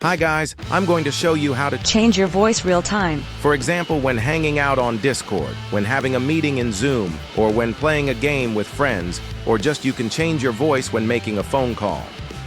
Hi guys, I'm going to show you how to Change your voice real time. For example, when hanging out on Discord, when having a meeting in Zoom, or when playing a game with friends, or just you can change your voice when making a phone call.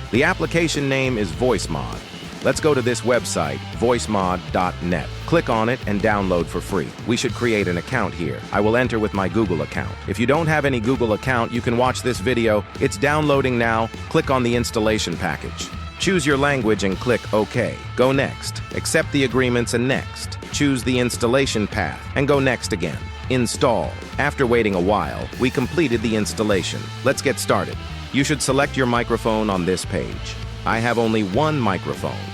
The application name is Voicemod. Let's go to this website, voicemod.net. Click on it and download for free. We should create an account here. I will enter with my Google account. If you don't have any Google account, you can watch this video. It's downloading now. Click on the installation package. Choose your language and click OK. Go next. Accept the agreements and next. Choose the installation path and go next again. Install. After waiting a while, we completed the installation. Let's get started. You should select your microphone on this page. I have only one microphone.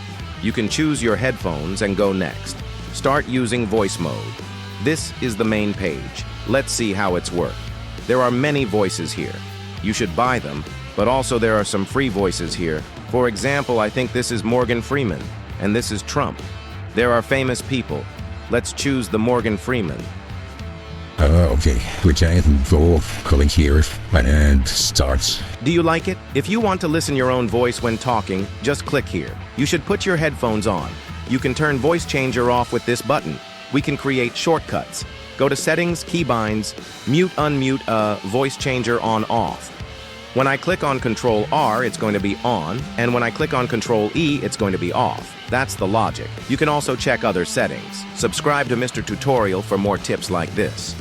You can choose your headphones and go next. Start using voice mode. This is the main page. Let's see how it's worked. There are many voices here. You should buy them, but also there are some free voices here. For example, I think this is Morgan Freeman, and this is Trump. There are famous people. Let's choose the Morgan Freeman. Okay, which I can go click here and start. Do you like it? If you want to listen your own voice when talking, just click here. You should put your headphones on. You can turn voice changer off with this button. We can create shortcuts. Go to settings, keybinds, mute, unmute, voice changer on, off. When I click on Control R, it's going to be on, and when I click on Control E, it's going to be off. That's the logic. You can also check other settings. Subscribe to Mr. Tutorial for more tips like this.